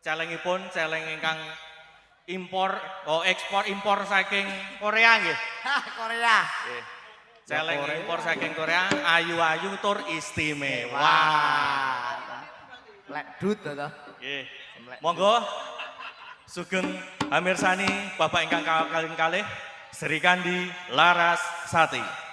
celengipun celeng ingkang ekspor impor saking Korea nggih. Korea. Nggih. Celeng impor saking Korea ayu-ayu tur istimewa. Lek dut to. Nggih. Monggo sugeng hamirsani Bapak ingkang kalih Sri Kandi Laras Sati.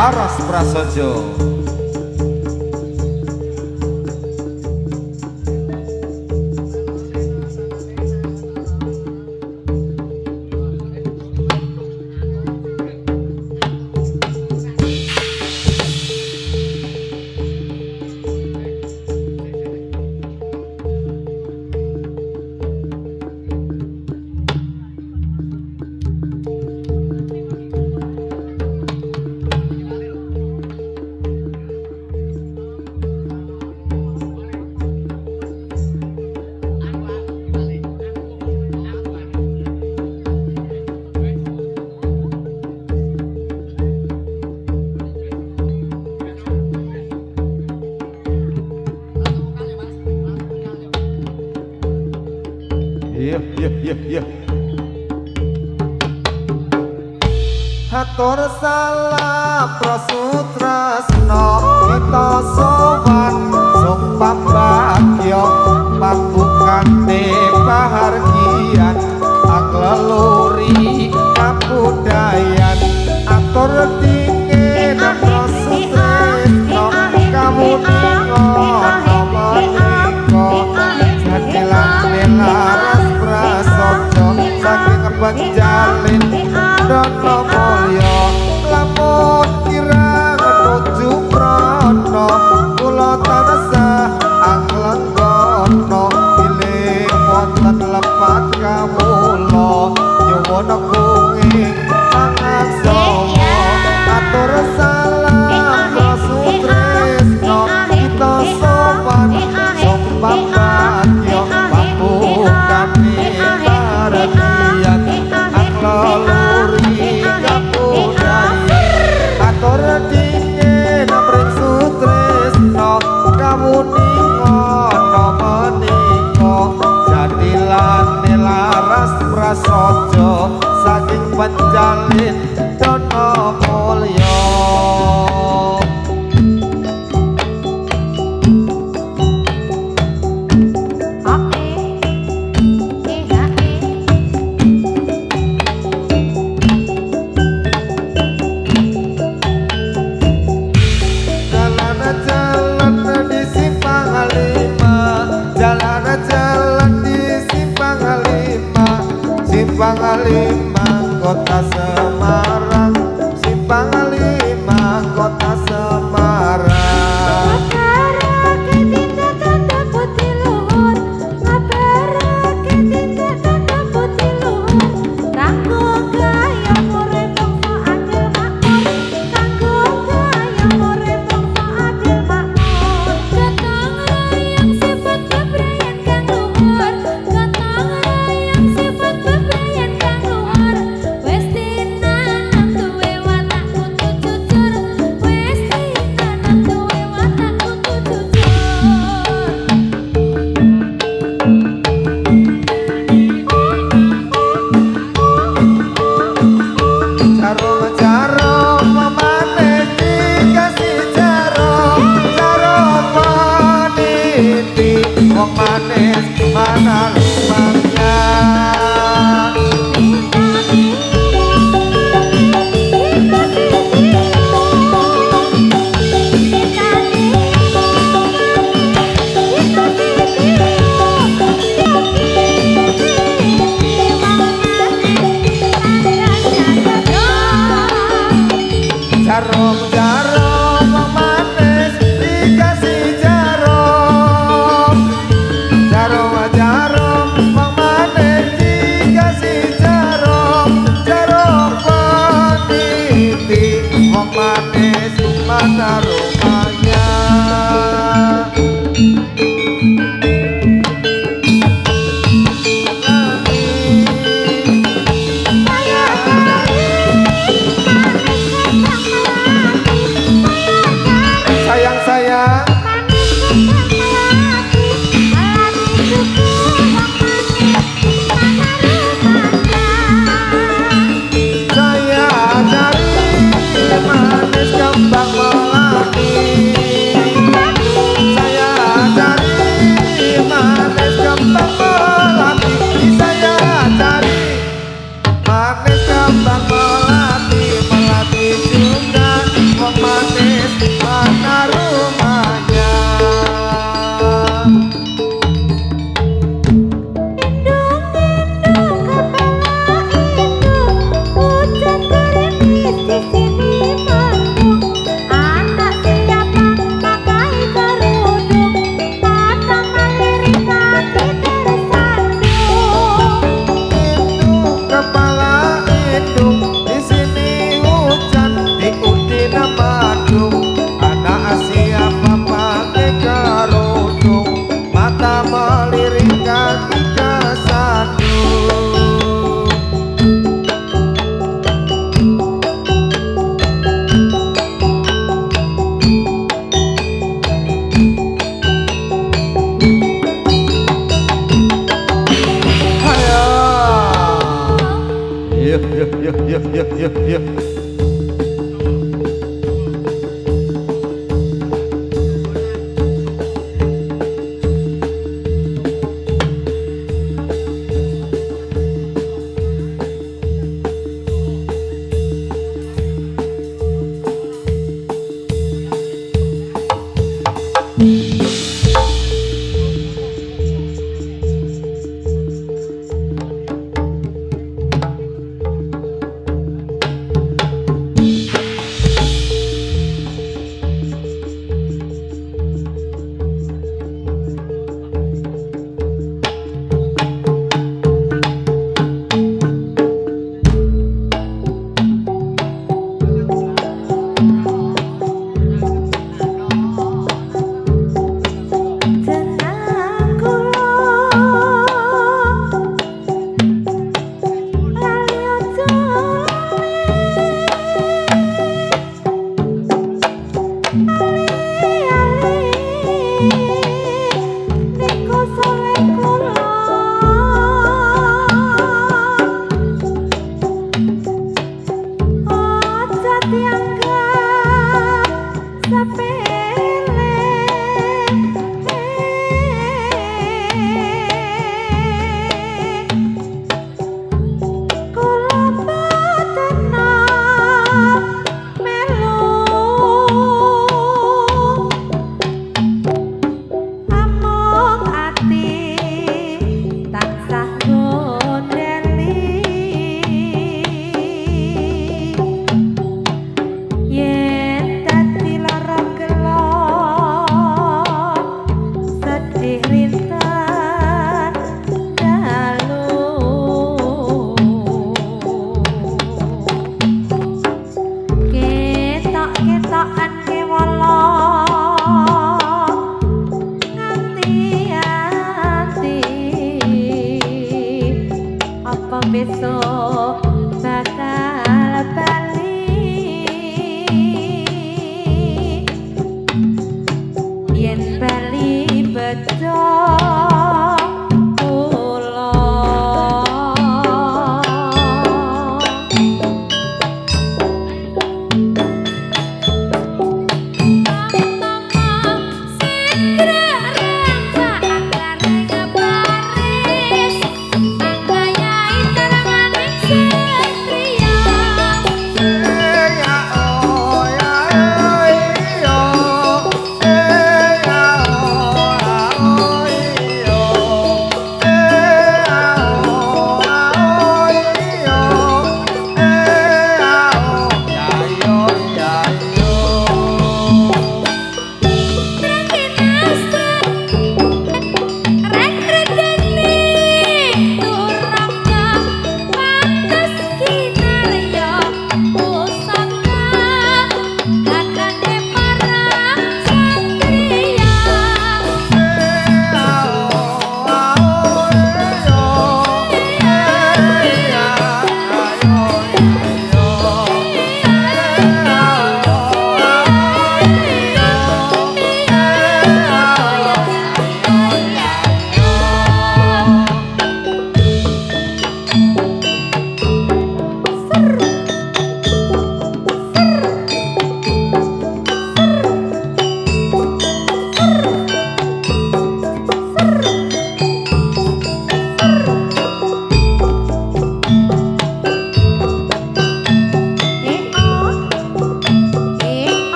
Laras Prasojo. Iya. Hatur salam prasutresno kita sowan sumpah bagya pambukane pahargian akleluri kabudayan atur dingin prasutresno kamu ningono meniko jadilan laras prasojo saking penjalin dono mulya lamun kirang nuju prana kula tansah anglenggono bilih wonten lepat kawula nyuwun kuing pangaksawa atur salam sutresno kita sowan sumpah bagya pambukane pahargian akleluri atur dingin mring sutresno kamu ningono menika jadilane laras prasojo saking penjalin dono mulya. Simpang 5 Kota Semarang, Simpang 5 Kota Semarang. Wong manis mana lupanya jarum wong manis dikasih jarum wong manis dikasih jarum peniti wong manis mana rupanya. Sayang saya cari manis kembang melati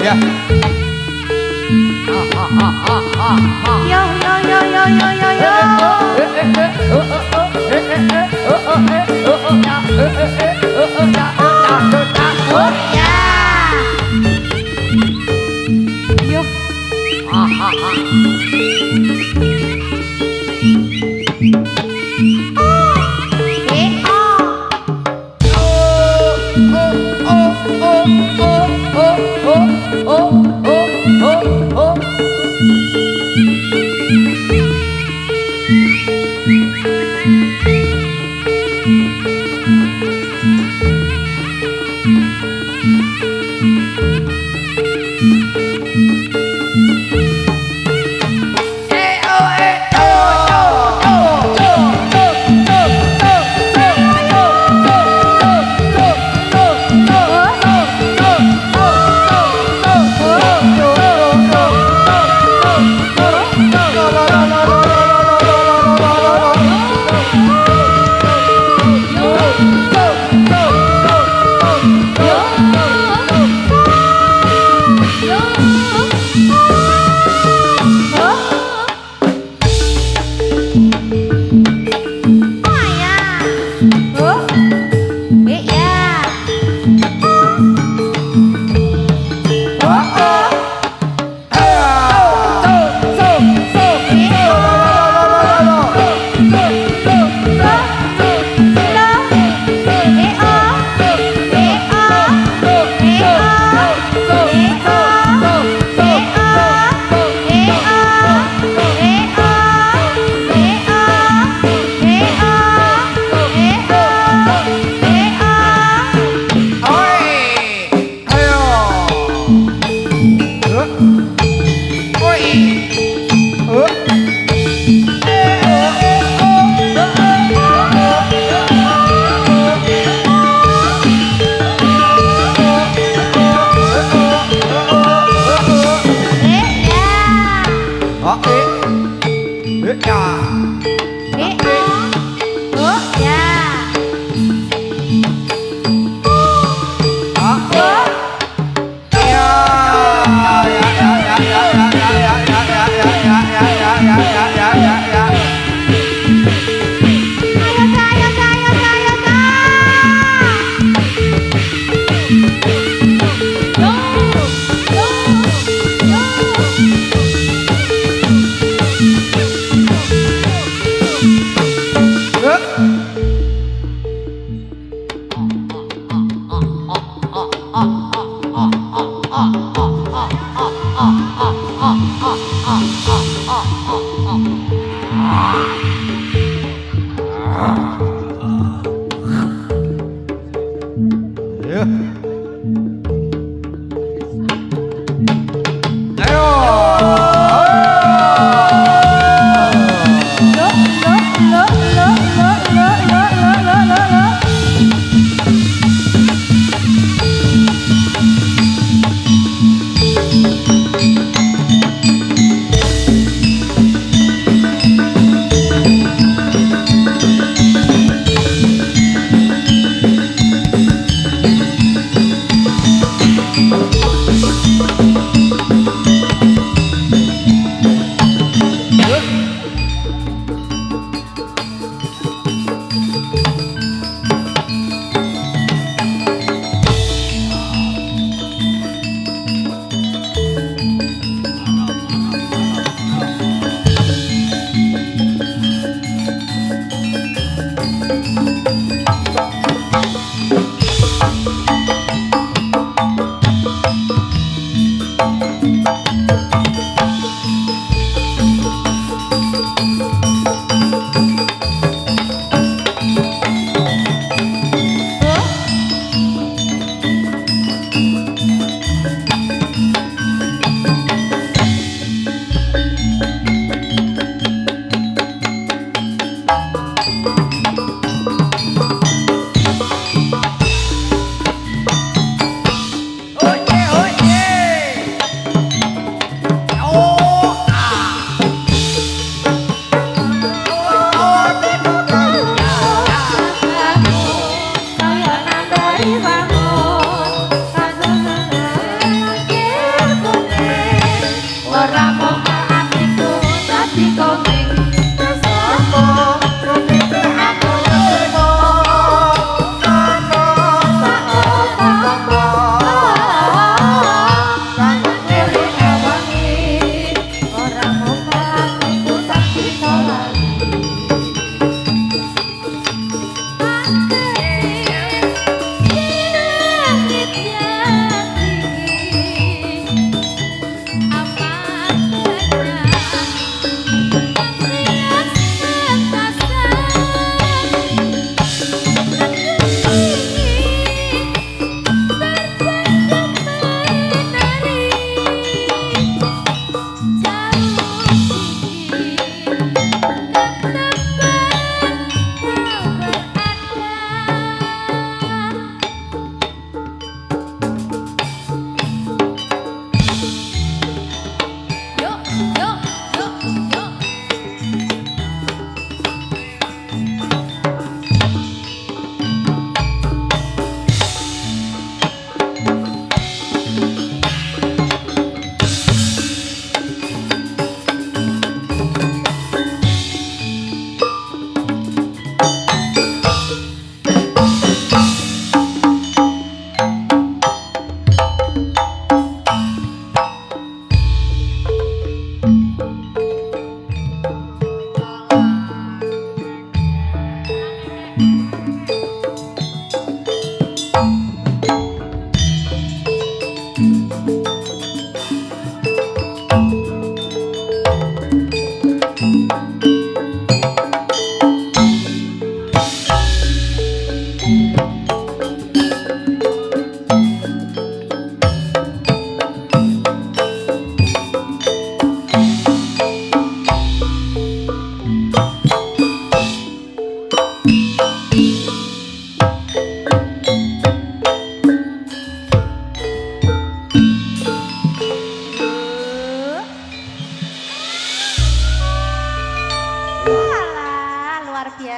Ya.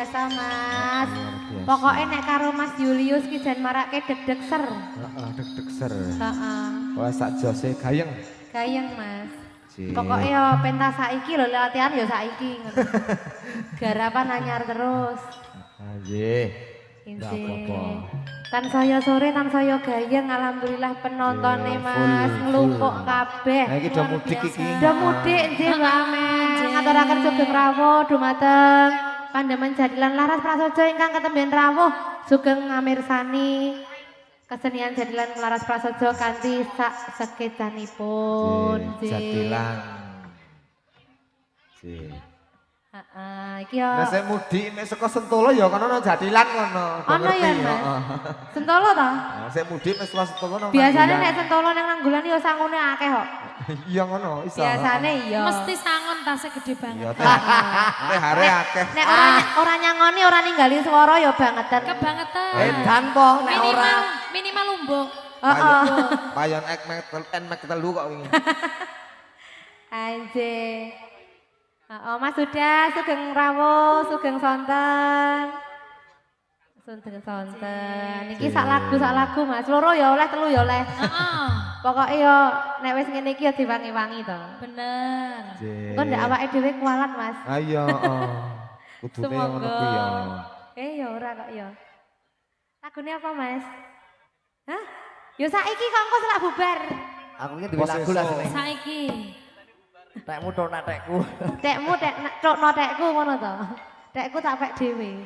biasa Mas. Luar biasa. Pokoknya nek karo Mas Julius ki jan marake deg-deg ser. Heeh, deg-deg ser. Heeh. Wah sak jose gayeng. Gayeng Mas. Cik. Pokoknya yo pentas saiki lho latihan yo saiki ngono. Garapan anyar terus. Ah, nggih. Nggak Injih. apa-apa. Tan saya sore, tan saya gayeng, alhamdulillah penontonnya Iya, Mas, full. ngelumpuk kabeh. Nah, iki do mudik iki. Udah mudik nggih Mbak Amel. Ngaturaken sugeng rawuh dumateng Pandemen Jadilan Laras Prasaja ingkang ketemben rawuh sugeng ngamirsani kesenian Jadilan Laras Prasaja kanthi sak sekecanipun. Jadilan. Cik. Heeh, iki yo. Nek saya mudik nek saka Sentolo ya kono ono Jadilan kono. Do Ono ngerti ya Mas. Sentolo ta? Nah, saya mudik nek saka Sentolo nang. Biasanya Nanggulan. nek Sentolo nang Nanggulan yo sangune akeh kok. Iya ngono, iso. Biasane iya. Mesti sangon tasnya gede banget. Iya teh. Teh hare akeh. Nek ora nyangoni ora ninggali swara ya bangetan. Kebangetan. Edan po nek ora. Minimal lumbuk. Heeh. Payon ek mek telu kok wingi. Anjir. Heeh, Mas sudah sugeng rawuh, sugeng sonten. Sugeng sonten. Niki sak lagu Mas. Loro ya oleh, telu ya oleh. Heeh. Pokoke ya nek wis ngene iki ya diwangi-wangi to. Bener. Engko ndak awake dhewe kualat Mas. Ayo, kudune ngono kuwi ya. Ya ora kok ya. Lagune apa Mas? Hah? Ya saiki kok engko selak bubar. Aku ini duwe lagu lah seneng. Saiki. Tekmu tok nak tekku. Tekmu tek cokno tekku ngono to. Tekku tak pek dhewe.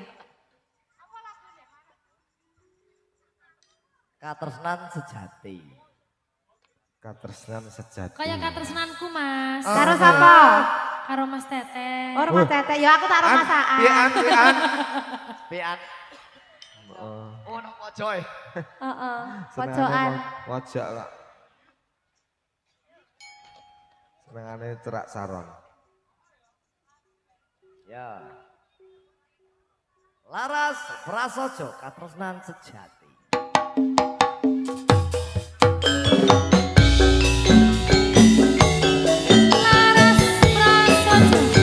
Katresnan sejati. Katresnan sejati. Kayak katresnanku Mas. Karo sapa? Karo Mas Tete. Oh, rumah tete. Ya aku tak rumah saan. Pian. Pian. Oh, nang pojoke. Heeh. Pojokan. Pojok kok. Senengane cerak saron. Ya. Laras Prasaja katresnan sejati. Laras Prasaja.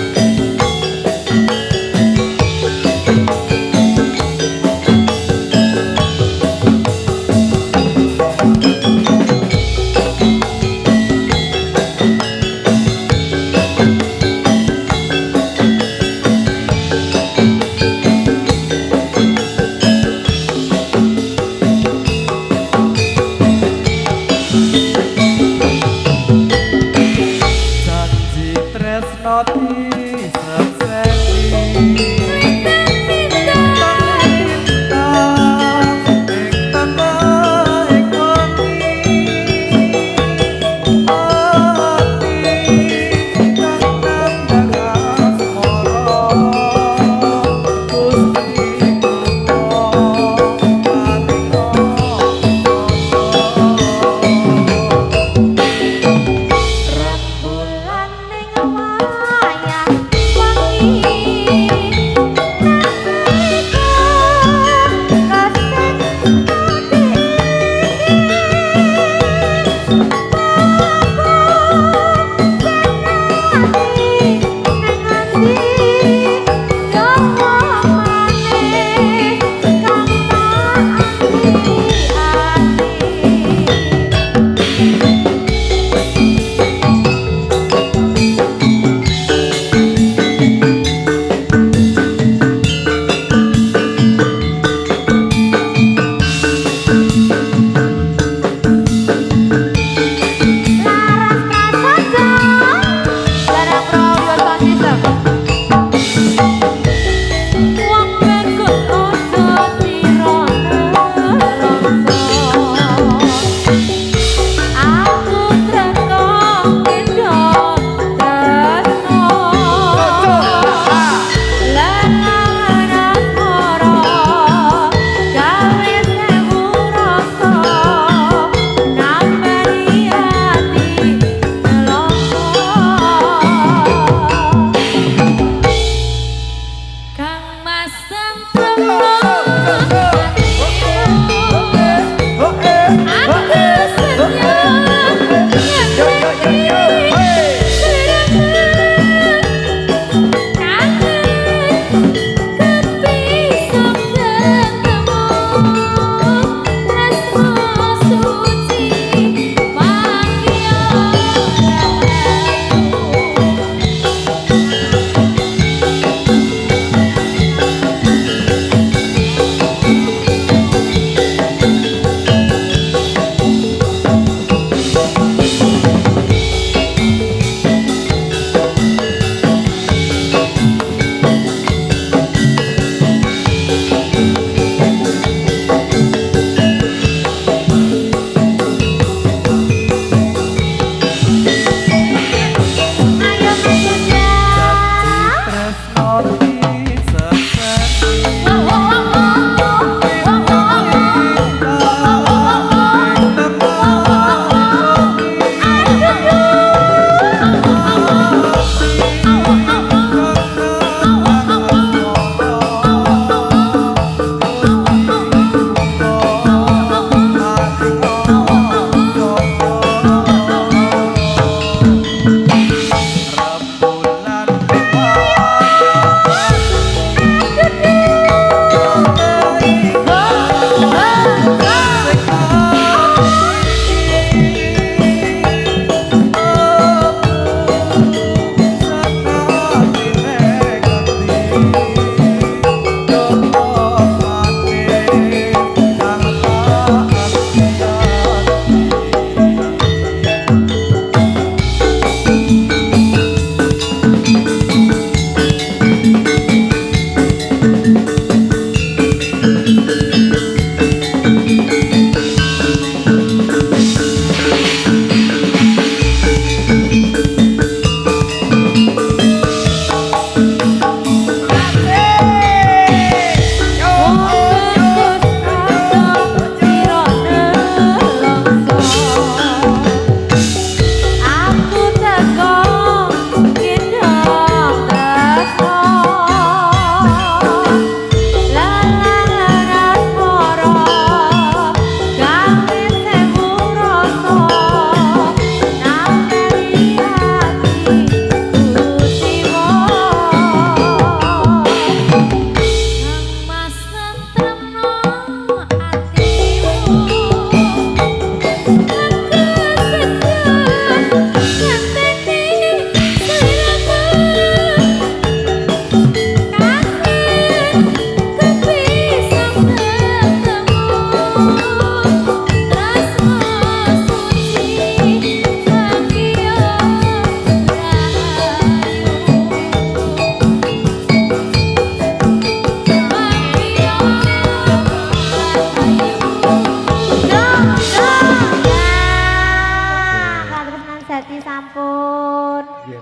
Janji tresno Rembulan ning wayah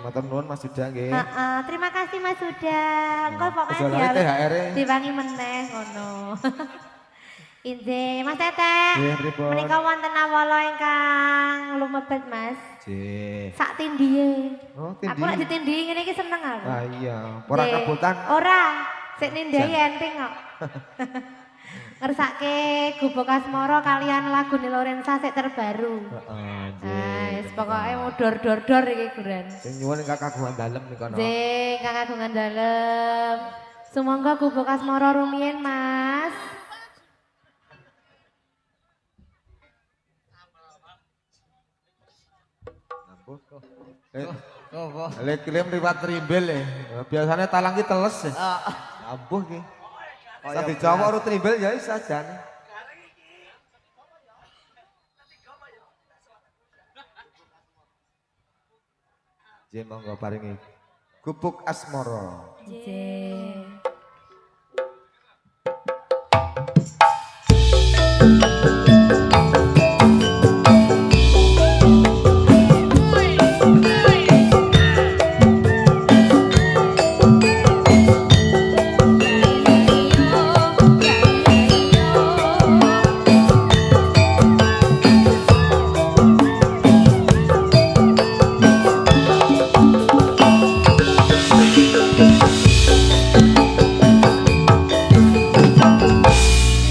matur nuwun Mas Yuda nggih. Heeh, terima kasih Mas Huda. Engko pokoknya Kesolane THR-e. diwangi meneh ngono. Injih, Mas Teteh. Nggih, pripun? Menika wonten awala ingkang lumebet, Mas. Nggih. Sak tindhihe. Oh, Aku lek ditindhihi ngene iki seneng aku. Ah iya, ora Nggih. kebutan. Ora, sik nindhihi enteng kok. Ngersake Gubuk Asmara kalian lagu Lorenza sik terbaru. Heeh, Nah, wis pokoke mau dor-dor-dor iki guren. Sing nyuwun ingkang kagungan dalem nika no. Nggih, Kang Kagungan dalem. Sumangga Gubuk Asmara rumiyin, Mas. Ampuh kok. Lek kirim riwat trimbel ya. Biasanya talang ki teles ya. Ampuh ki. Sak dijawab ora trimbel ya wis sajane. Nggih monggo paringi. Gubuk Asmara. Nggih.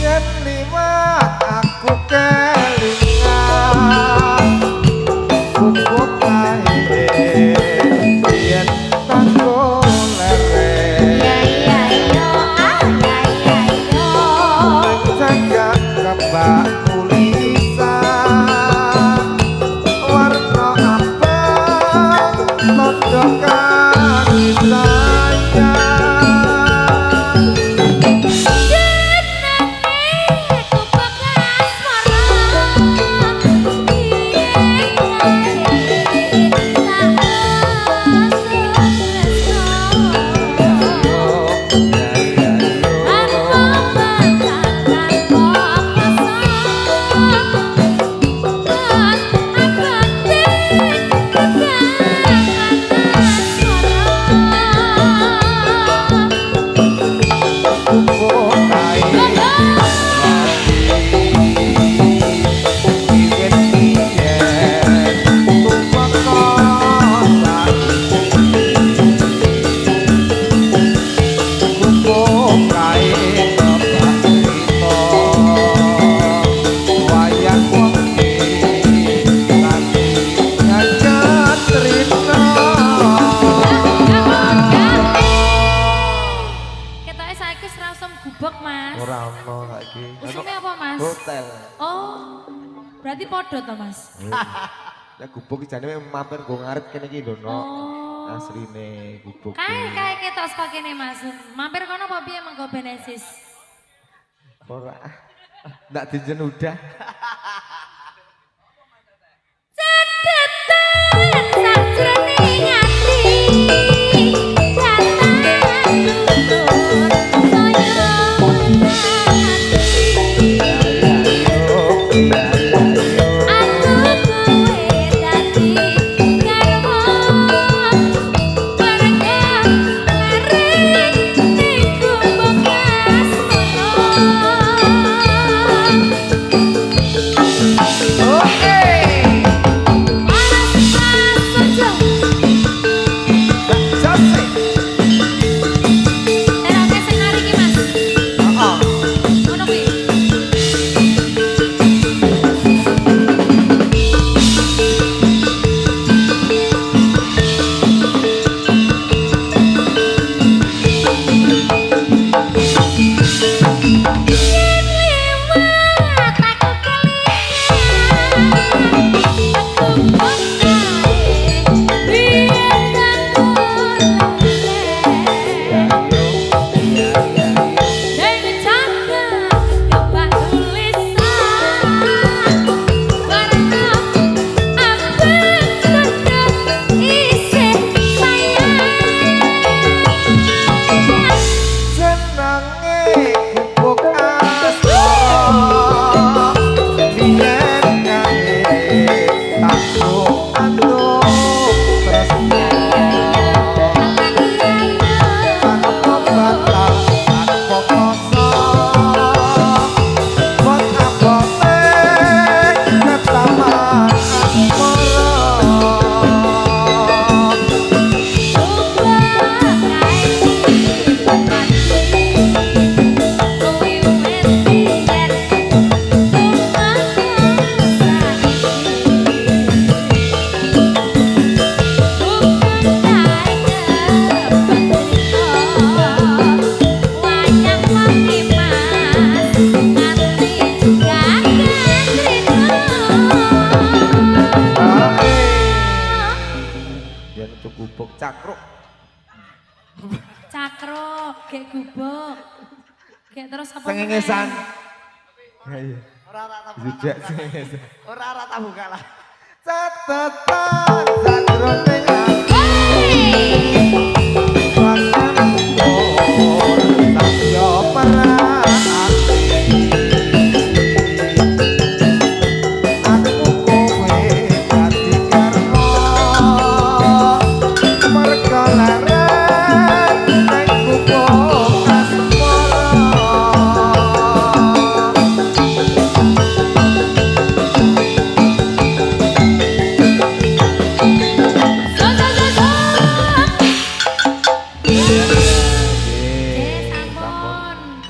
Yen liwat aku kelingan Gubuk kae yen tango lere Ya yo, jaga kebak tulisan warna abang tondo kasih sayang Ketoke saiki serasem gubek, Mas. Ora ono saiki. Usume apa, Mas? Hotel. Oh, berarti podo to, Mas? Ya gubuk jane mampir go ngarit kene iki lho no. Oh. Asline gubuk. Kae ketok saka kene, Mas. Mampir kono apa piye mengko benesis? Ora. Ndak dijen udah. Cedetan sajroning ati. Gubuk cakruk. Cakro, gek gubuk. Gek terus apa? Sengengesan. Ya iya. Ora tak Juga sengengesan. Ora tak buka lah. Catatan sakroning ati.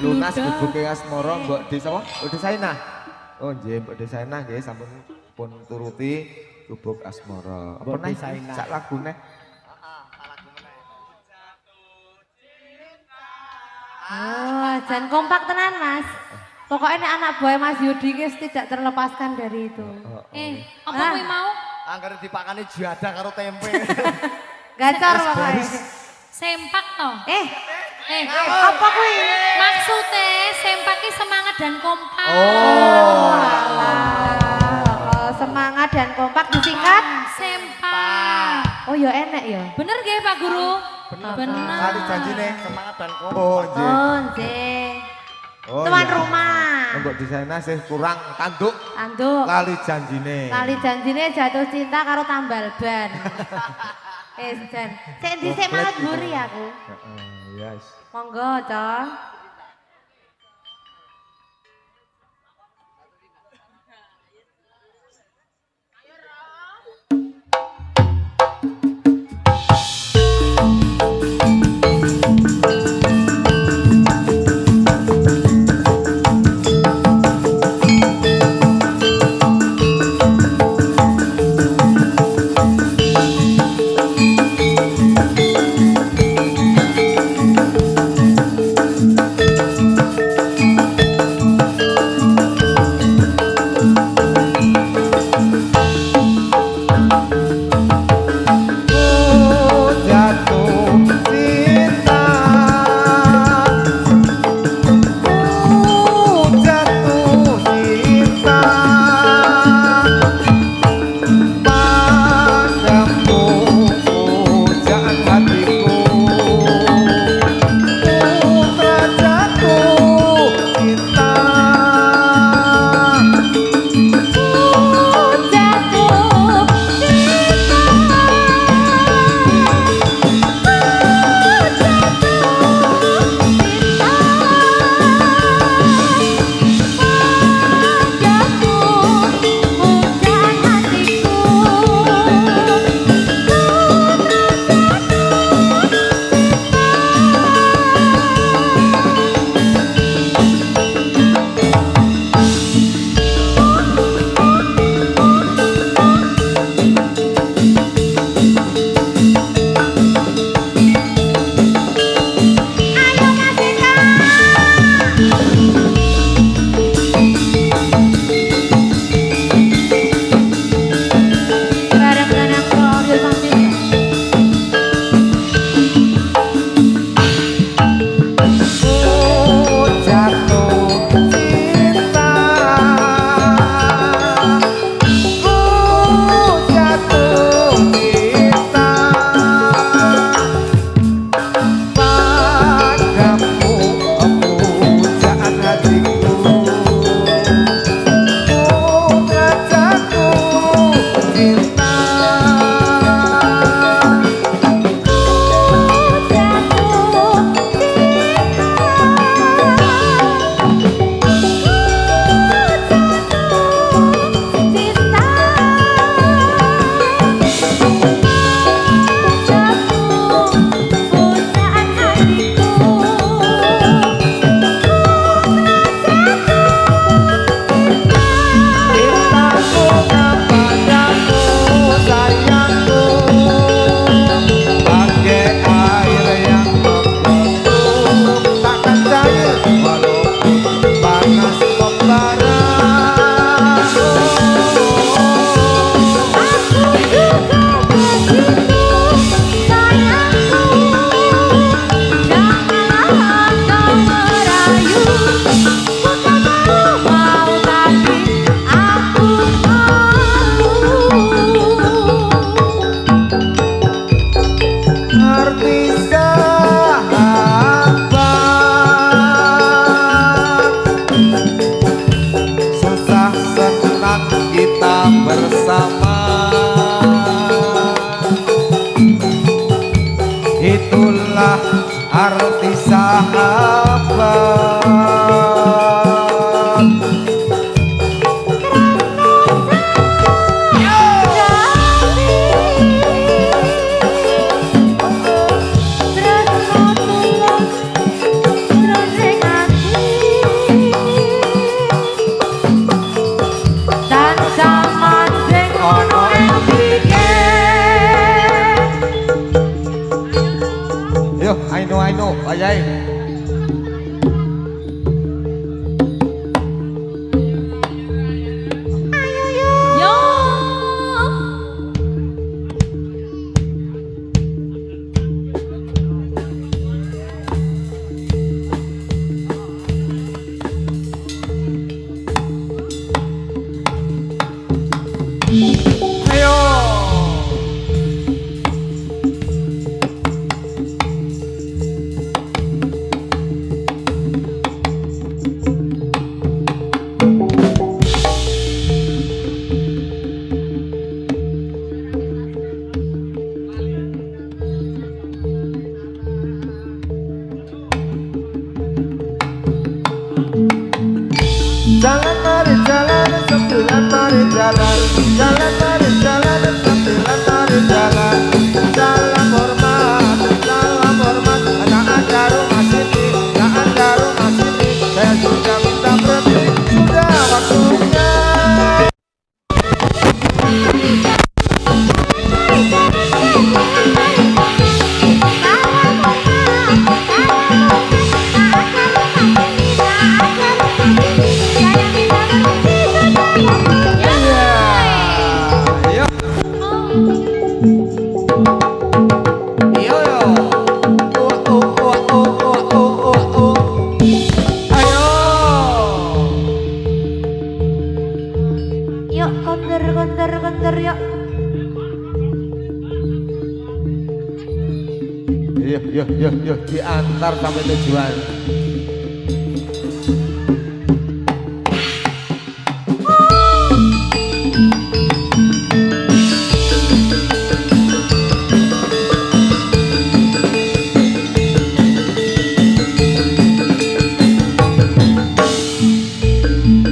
Lunas gebuke asmara Mbok Desa apa? Mbok Desainah. Oh nggih Mbok Desainah nggih sampun pun turuti gubuk asmara. Apa Mbok neh Desainah. sak lagune? Oh, jangan kompak tenan Mas. Pokoknya nek anak buah Mas Yudi guys tidak terlepaskan dari itu. Apa Ah. kuwi mau? Angger dipakani jadah karo tempe. Gacor pokoknya. Sempak toh? Apa kuwi? Maksudnya sempak ki semangat dan kompak. Alah, semangat dan kompak disingkat. Sempak. Oh ya enak ya. Bener gak Pak Guru? Bener. Kali janjine. Semangat dan kompak. Oh nggih. Oh, nggih. Oh, Tuan iya. rumah. Mbok Desainah sih kurang tanduk Anduk. lali janjine. Kali janjine jatuh cinta karo tambal ban. Jan. Sik dhisik malah mburi aku. Heeh, yes. Monggo, Cong. itulah arti sahabat. I know, Ayai. Yo. Ayo. Jalan mari jalan sembilan mari jalan, jalan mari jalan sembilan mari jalan. Salam hormat anak ada rumah sini, anak ada rumah sini. Saya sudah minta berhenti, sudah waktunya. Yuk konter yuk. Yuk diantar sampai tujuan.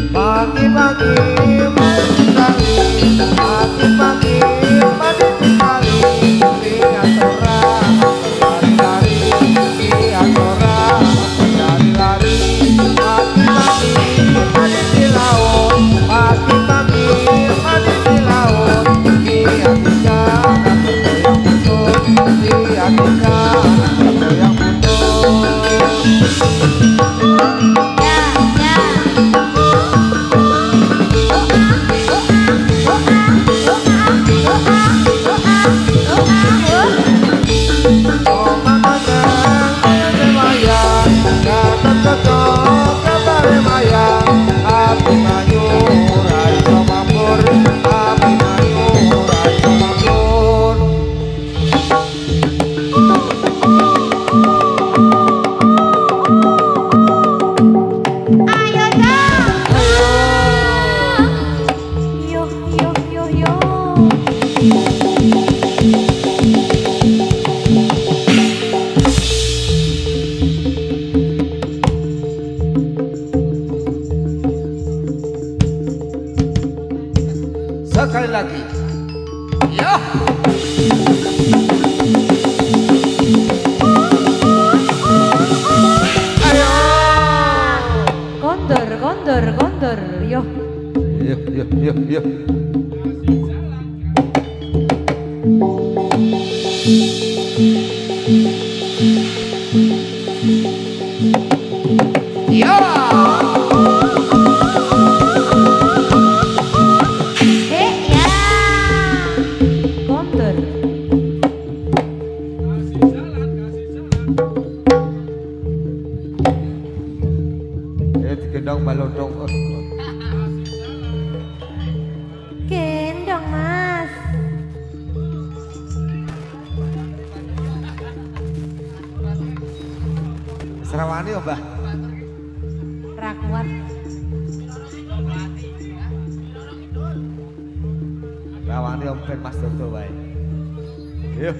Pagi-pagi mandi sekali, pagi-pagi mandi sekali. Lihat orang lari-lari, lihat orang lari-lari. Pagi-pagi mandi di laut, pagi-pagi mandi di laut. Lihat ikan bergoyang putus, lihat ikan bergoyang putus. Sekali lagi. Ya. Ayo. Gondor, yo. Yuk. Ya. Ya. Gondor. Gendong balodong. Gendong, Mas. Serawani ya, Mbah. Rakuat. Rawani om ben Mas Dodo wae. Yuk.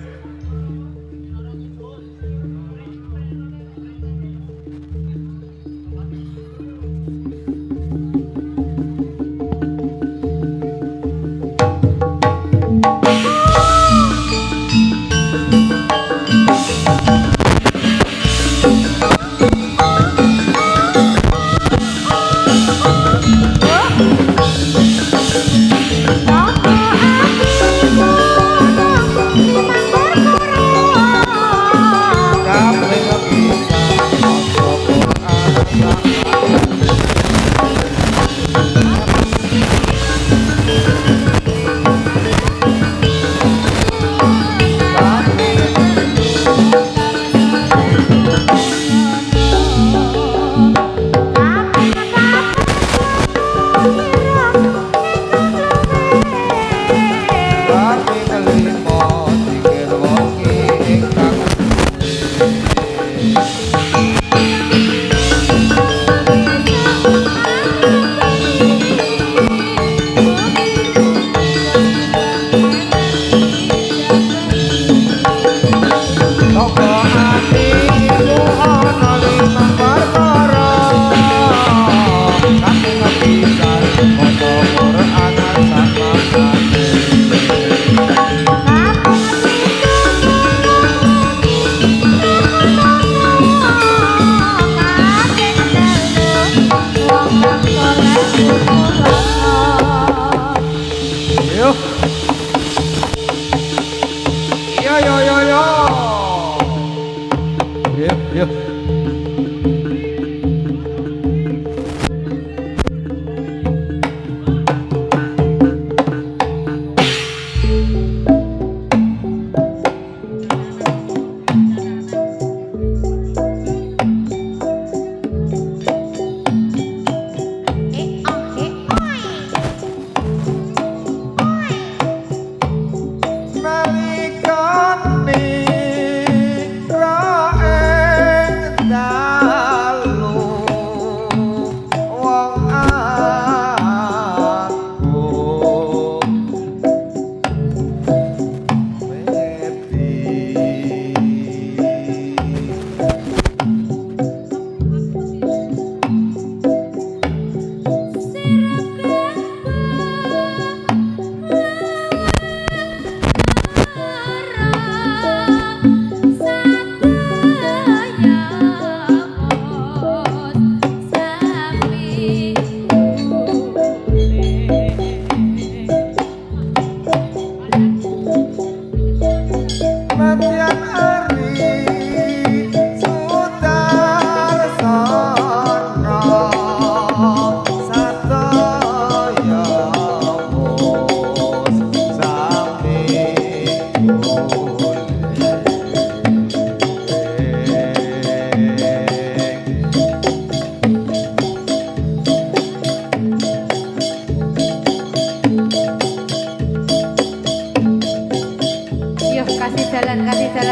Yuk.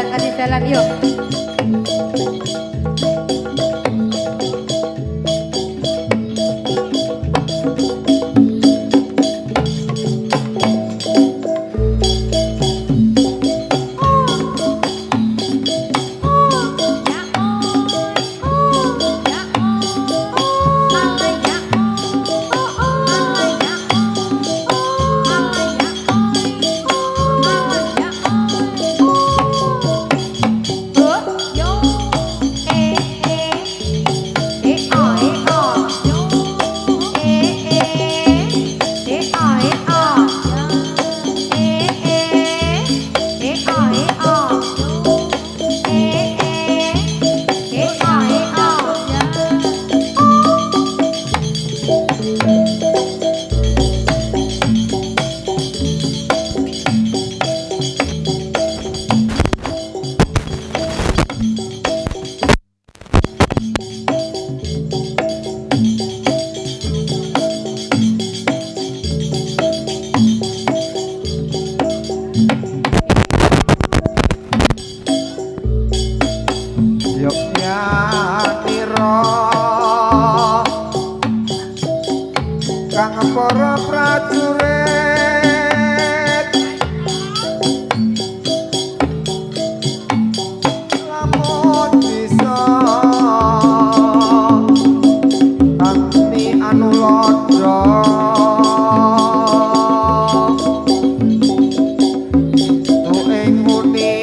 kasih jalan yuk. Para prajurit lamun bisa kanthi anulodo tuing muni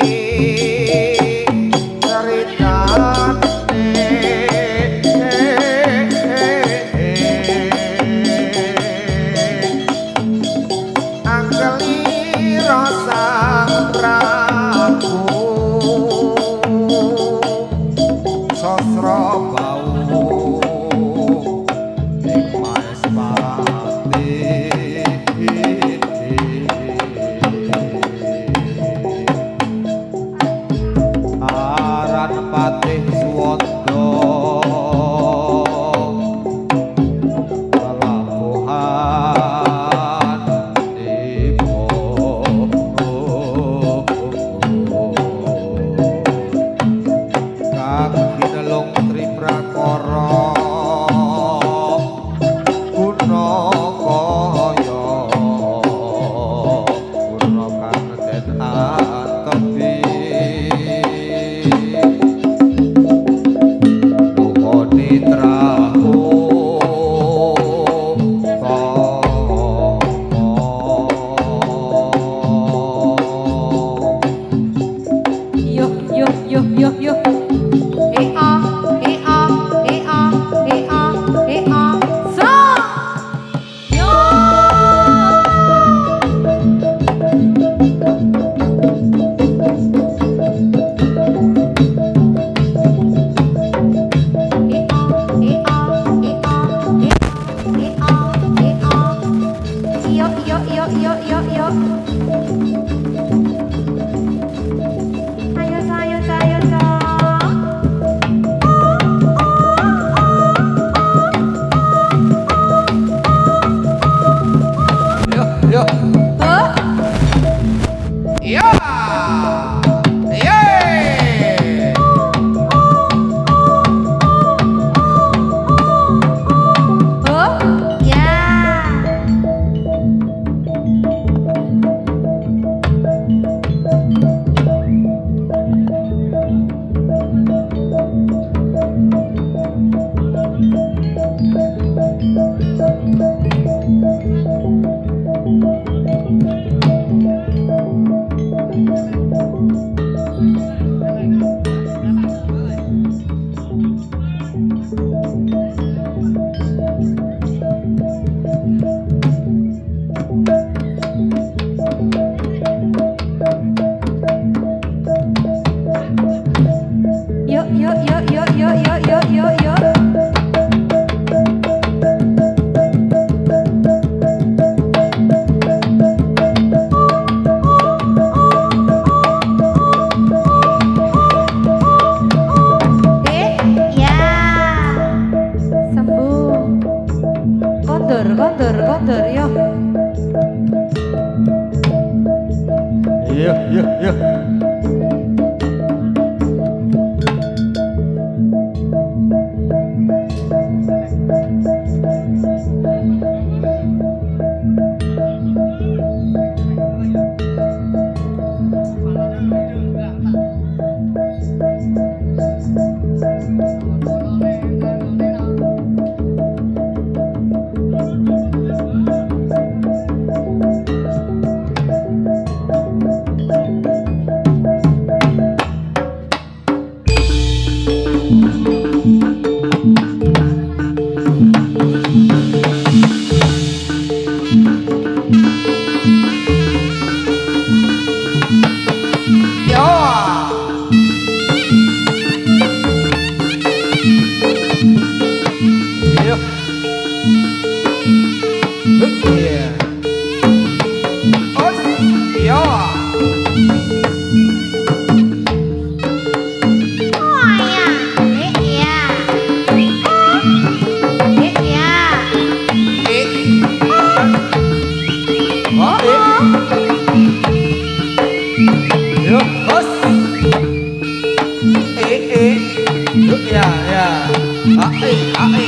Ya, ya. Ae, ae.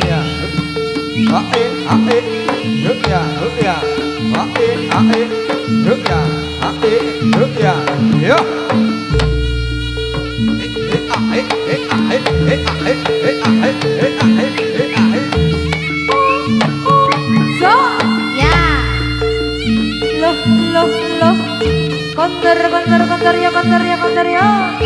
Ya. Ae, ae. Ya, ya. Ae, ae. Ya, ae, ya. Ya. Ae, ae, ae, ae, ae, ae, ae. So, ya. Loh. Konter ya.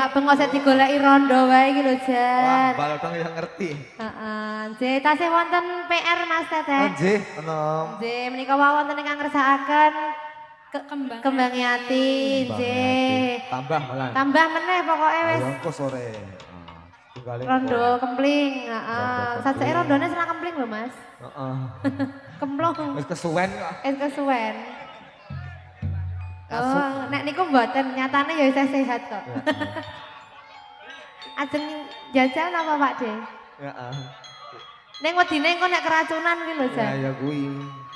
bengak-bengok saya digoleki rondo wae iki lho Wah, Jan. balodong yang ngerti. Heeh, nggih tasih wonten PR Mas Oh, Teteh. nggih, enom. Nggih menika wonten ingkang ngersakaken kembang yati nggih. Tambah malah. Tambah meneh pokoke wis Ayo engko sore. Tunggaling rondo kempling, heeh. Rondo Sajake kempling. rondone senang kempling lho Mas. Heeh. Kemplung. Wis kesuwen kok. Es kesuwen. Oh, nek niku mboten, nyatane ya isih sehat kok. Ajeng jajal napa Pak De? Heeh. Ning wedine engko nek keracunan kuwi lho, Ya Jan. ya kuwi.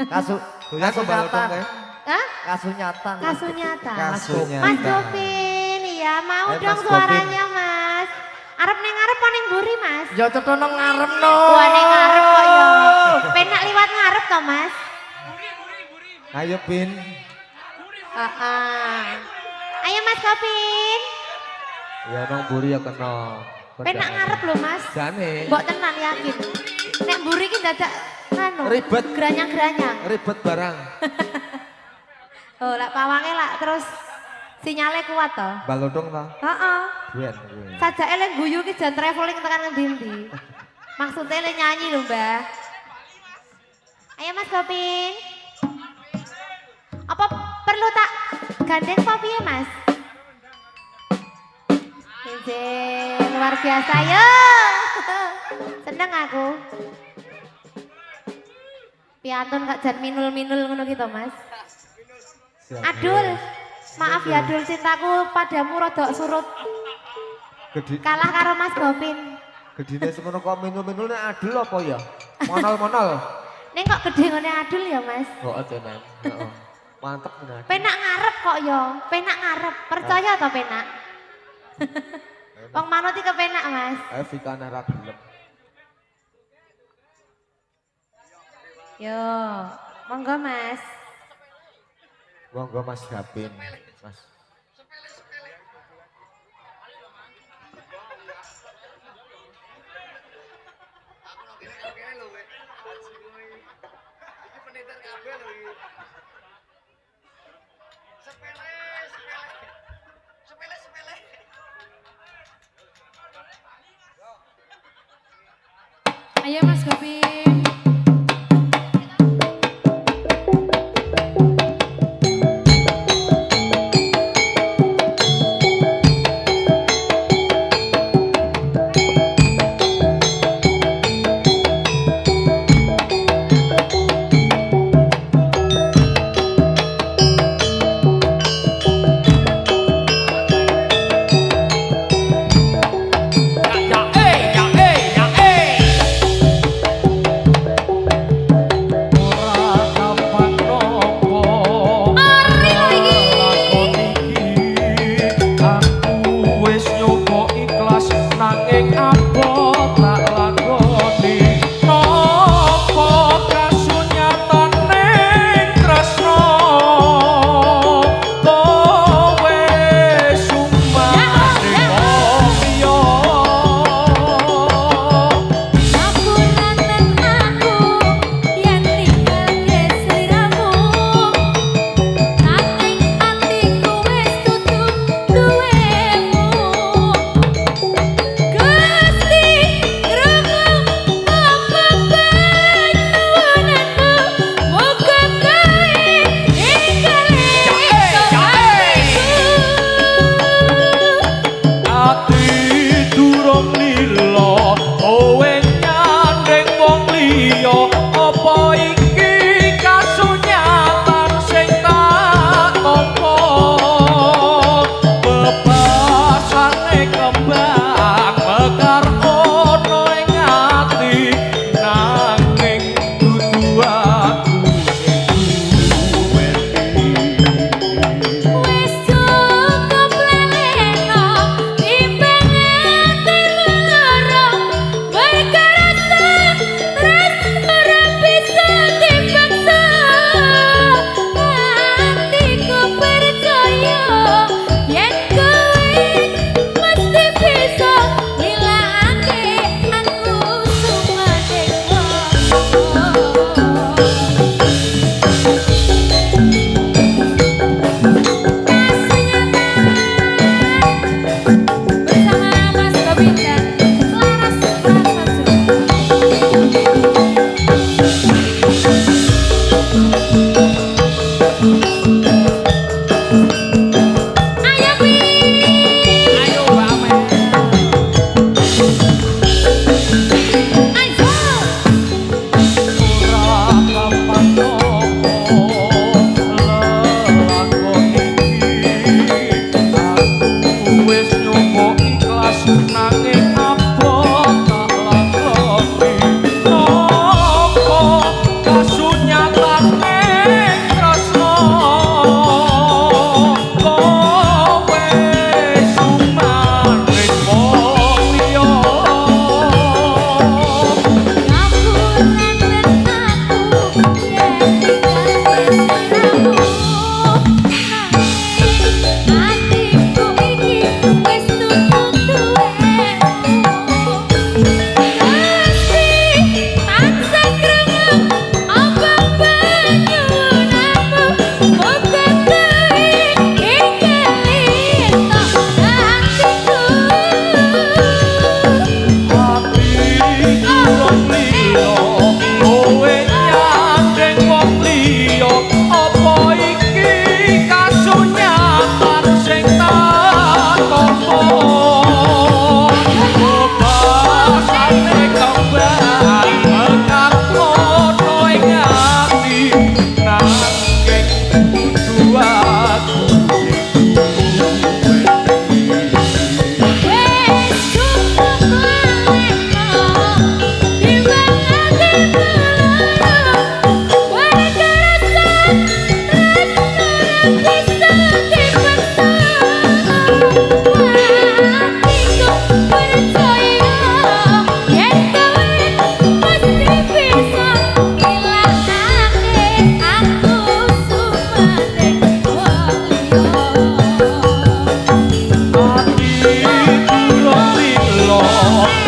Kasu Doyan kok balodong kae. Hah? kasunyatan. Kasunyata. Kasunyata. Mas Gopin, iya mau Mas dong Gopin. suaranya Mas. Arep ning ngarep apa ning mburi Mas? Ya cetha nang ngarep no. Wah ning ngarep kok ya. Penak liwat ngarep to Mas? Ayo Bin. Heeh. Ayo Mas Gopin. Ya nang buri ya kena. Penak ngarep lho Mas. Jane. Mbok tenan yakin. Nek mburi ki dadak anu. Ribet. Granyang-granyang. Ribet barang. Oh, lak pawange lak terus sinyale kuat to. Balodong ta? Heeh. Duwen kuwi. Sajake le guyu ki jan traveling tekan ngendi-endi. Maksudnya le nyanyi lho, Mbah. Ayo Mas Gopin. Apa perlu tak gandeng apa piye, Mas? Luar biasa yo. Seneng aku. Piantun kak jan minul-minul ngono gitu, Mas. Siap. Adul. Maaf ya Dul, cintaku padamu rodok surut. Gede Kalah karo Mas Gopin. gedine semono kok minul-minul nek adul apa ya? Monol-monol. Ning kok gede ngene Adul ya, Mas? Oh, tenan. Heeh. Mantep tenan. Penak ngarep kok yo, penak ngarep. Percaya atau penak? Wong manut iki kepenak, Mas. Ayo Vika nek ra gelem. Yo, monggo Mas. Monggo Mas Gapin. Mas. Ayo Mas Gopin.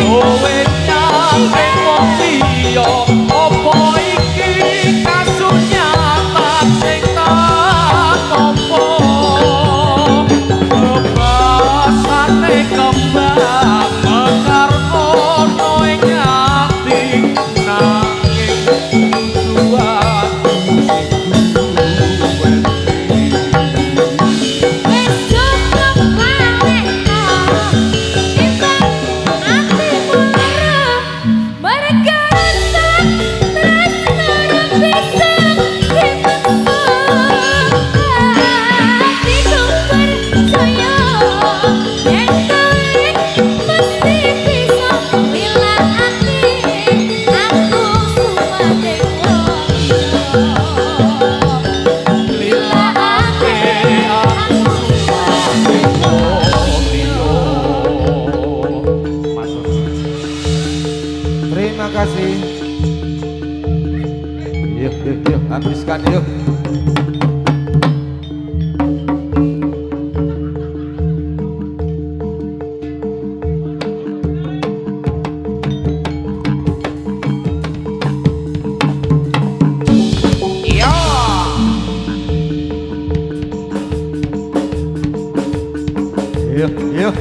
kowe nyampe wong liya apa iki kasunyatan sing tak tampa bebasane kembang mekar ono ing ati nanging kudu aku sing duweni Wis cukup manehno timbang atimu lara bergantung tresno bisa dipaksa hatiku percaya yen kowe mesti bisa milah ati aku sumadeng lila ate aku sumadeng wong liya masuk. Terima kasih. Yuk, habiskan yuk. Yuk.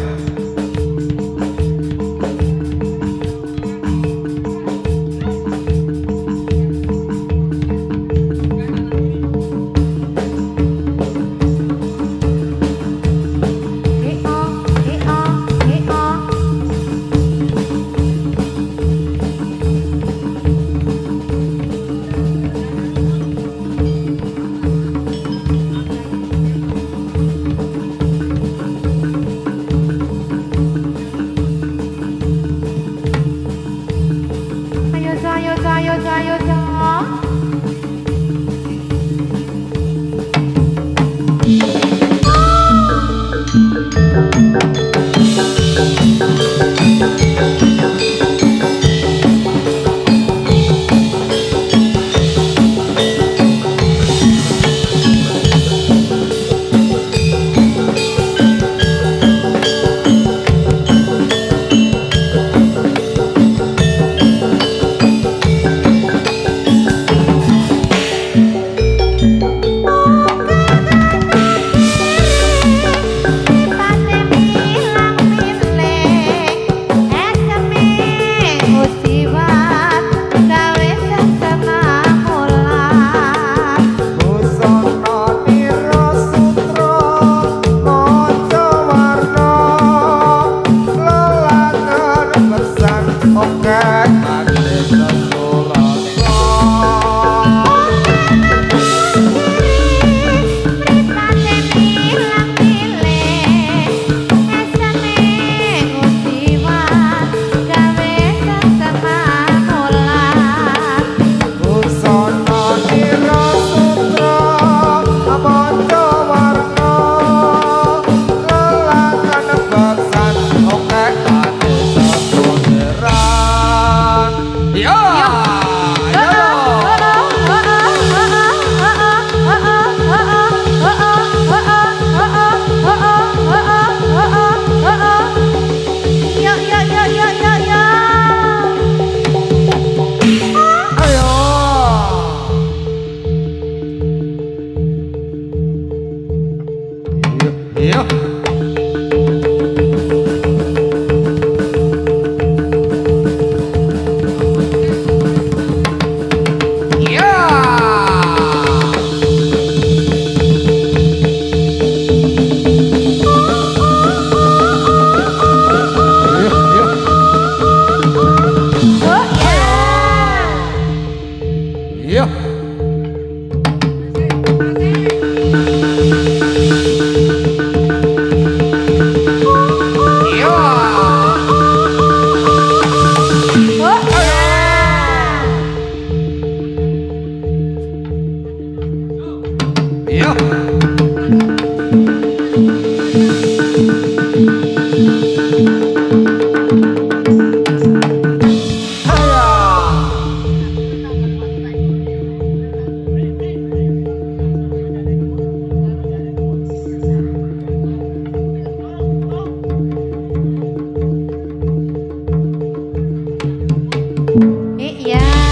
Iya. Iya.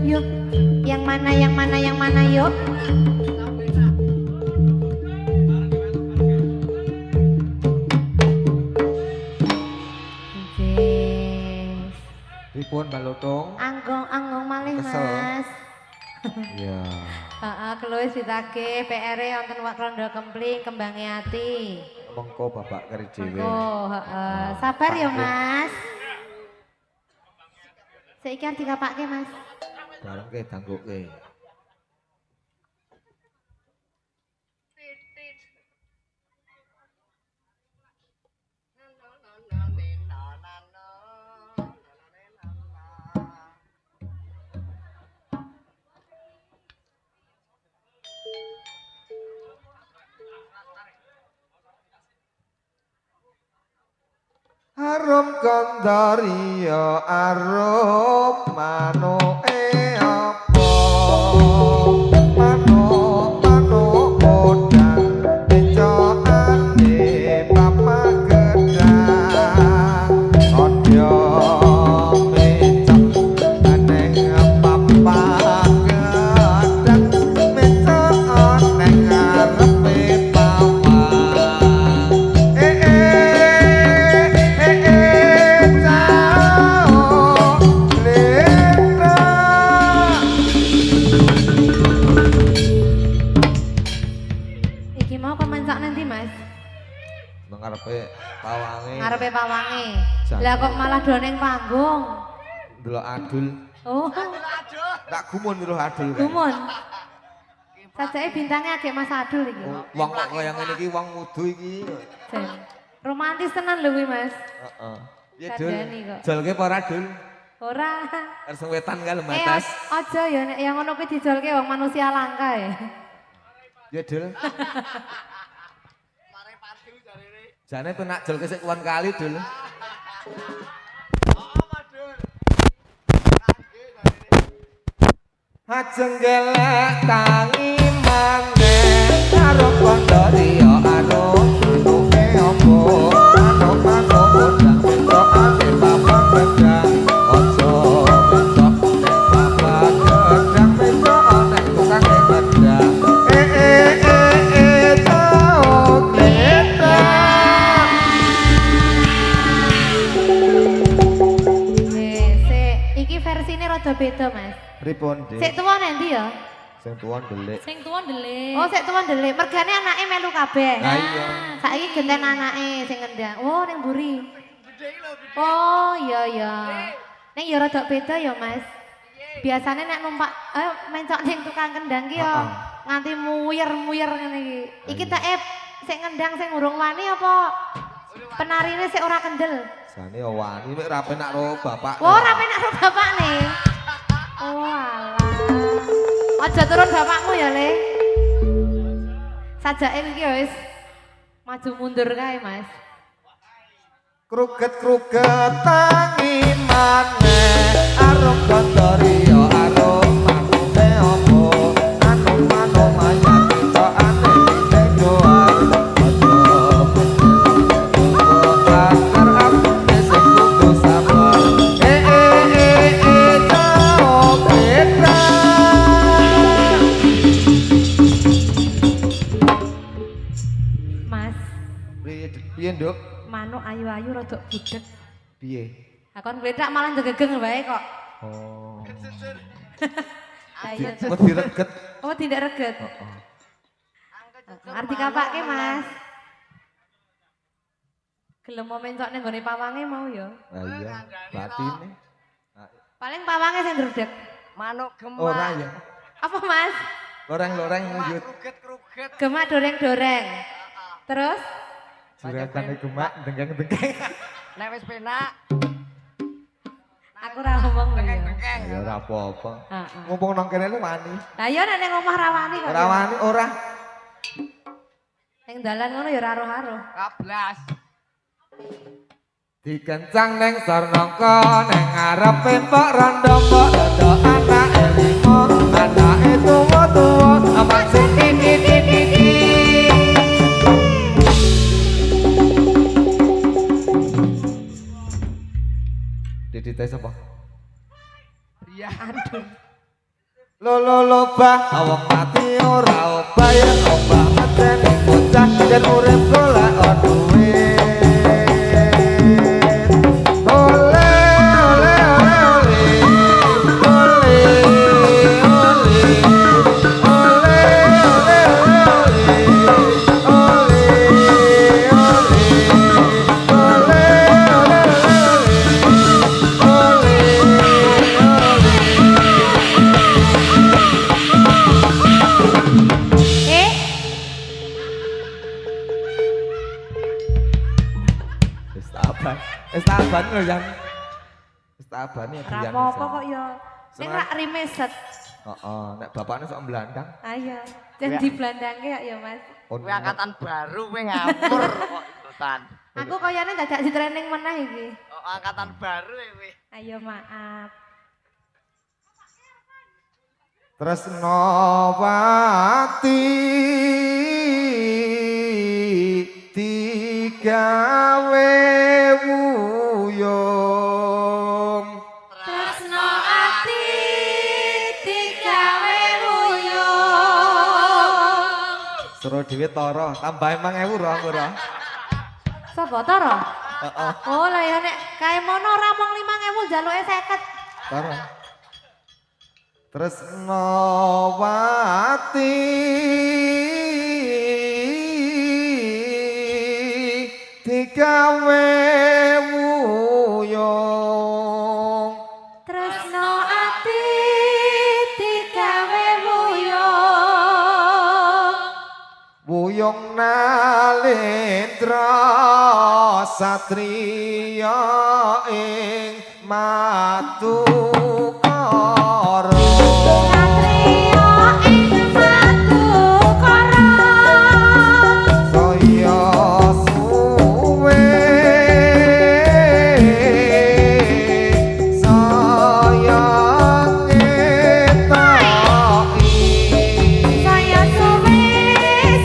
Yuk. Yang mana, yuk. Pripun balotong? Anggung malih, Kesel. Mas. Iya. Keluwih ditagih PR-e wonten wak rondo kempling kembange ati. Mengko bapak kari dhewe. Sabar ya, Mas. Saiki arep dikapake, Mas. Bareng ke dangguke. Arum kandaria arum manoe apa mano odang ecoane papa gedang odyo mecok aneng papa gedang mecok aneng ngarepe pawang lho ning panggung. Delok adul. Oh, Tak gumun delok adul. kan. gumun. Sajake bintangnya agak Mas Adul iki. Wong kok kaya ngene iki wong wudu iki. Jen. Romantis tenan lho kuwi Mas. Heeh. Piye Dul? Kandhani kok. Jolke apa ora Dul? Ora. Langsung wetan kan matas. Aja ya nek yang ngono kuwi dijolke wong manusia langka ya. Ya Dul. Jane tuh nak jolke sik kuwan kali Dul. Ajeng gelek tangi maneh karo kondo liya anu anuke opo anu bodang beto ate papa gedang ojo beto nek papa gedang beto nek tukang gedang tau kleta Sik, iki versine rada beda Mas. pripun Dik Sik tuwa nendi ya? sing tuwon delik Sing tuwa ndelik. Oh, sik tuwa ndelik. Mergane anake melu kabeh. ha iya Saiki genten anake sing ngendang. Oh, ning mburi. Oh, iya iya. Ning ya rada beda ya, Mas. Biasanya nek numpak mencok ning tukang kendang ki ya nganti muyer-muyer ngene iki. Iki tak sik ngendang sing urung wani apa penarine sik ora kendel? jane ya wani mek ra penak karo bapak Oh, ora penak karo bapakne. Oh, alah. Aja turun bapakmu ya, Le. Sajake iki ya wis maju mundur kae, Mas. kruget-kruget tangi maneh arum kondorio arum manute opo anu mano mayat kita ane sing doan ojo bakar aku sing kudu sabar tau beda Mas, piye nduk manuk ayu-ayu rada budek. piye Akon gledak malah njegegeng wae kok. oh Ayo. kok direget Oh, tidak reget. Arti kapake, Mas. Gelem mau mencok ning gone pawange mau ya. nah iya batine Paling pawange sing ndredeg. Manuk gemak. ora ya Apa, Mas? loreng-loreng lanjut Gemak doreng-doreng. Terus juratane gemak dengkeng-dengkeng Nek wis penak, aku ra ngomong lho ya. ya ora apa-apa Heeh. ngomong nang kene lu wani Lah ya nek ning omah rawani kok. ora wani ora Ning dalan ngono ya ora aruh-aruh. kablas. dikencang neng sarnaka neng ngarepe mbok rondo mbok rondo anake limo anake tuwa-tuwa amat sing iki Didi sapa? Iya. Aduh. Lo bah awak mati ora obah yen obah mateni bocah yen urip golek duwe ole ole ole ole ole Wis taban lho yang wis taban ya Ora apa-apa kok ya. Ning rak rimeset. heeh nek bapakne sok Belandang Ayo. Jan diblandangke ya, Mas. Kowe angkatan baru kowe ngapur kok ikutan. Aku koyane dadak di training meneh iki. Oh, angkatan baru kowe. Ayo maaf. Tresnawati digawe wuyung Tresno ati digawe wuyung. Suruh dhewe tara tambah 5.000 ora aku ora Sapa tara? heeh Oh lah ya nek kae mono ora mung 5.000 jaluke 50. tara Tresnawati digawe wuyung Boyong nalendra satriya ing matu kara Satria ing matu kara saya suwe sayang ngetoki saya suwe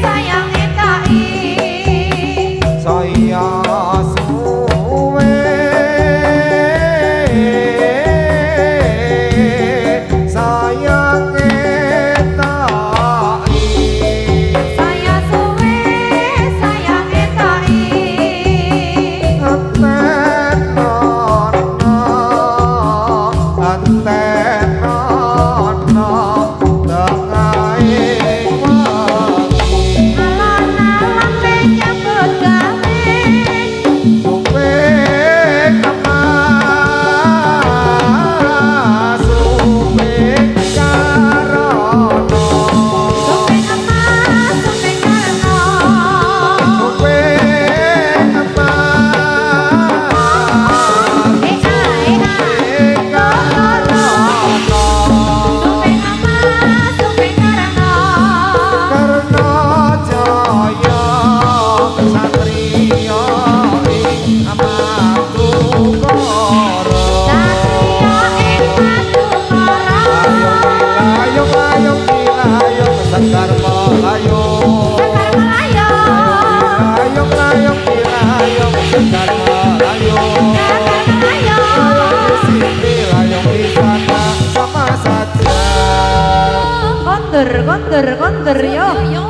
sayang ngetoki saya suwe sayang ngetoki saya suwe sayang ngetoki alon-alon menyambut gawe supeng emas supeng karena supeng emas supeng karena satria ing matu kara Sekar Melayu Sekar Melayu Layong layong dilayong Sekar Melayu Sekar Melayu Sini layong di sana sama saja kondur yo Yo.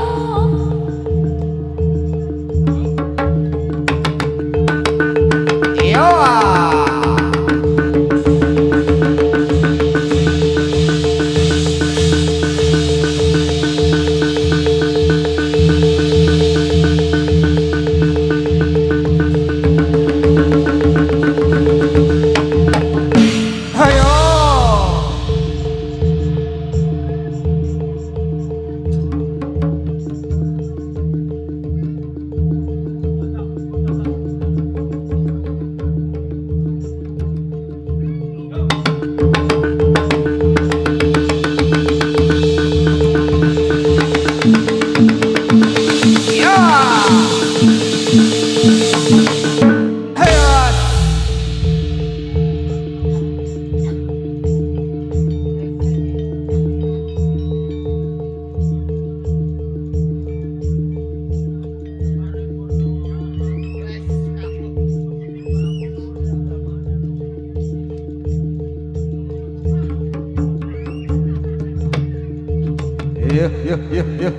Iya Ayo Iya Ayo Iya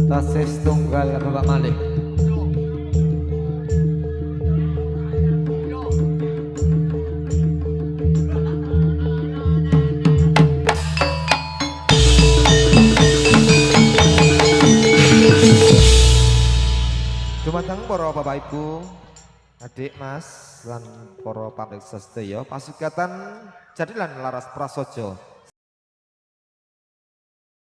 Tasis tunggal Bapak Malik. Dumateng para Bapak Ibu, adik Mas lan para pamirsa sedaya pasugatan Jadilan Laras Prasojo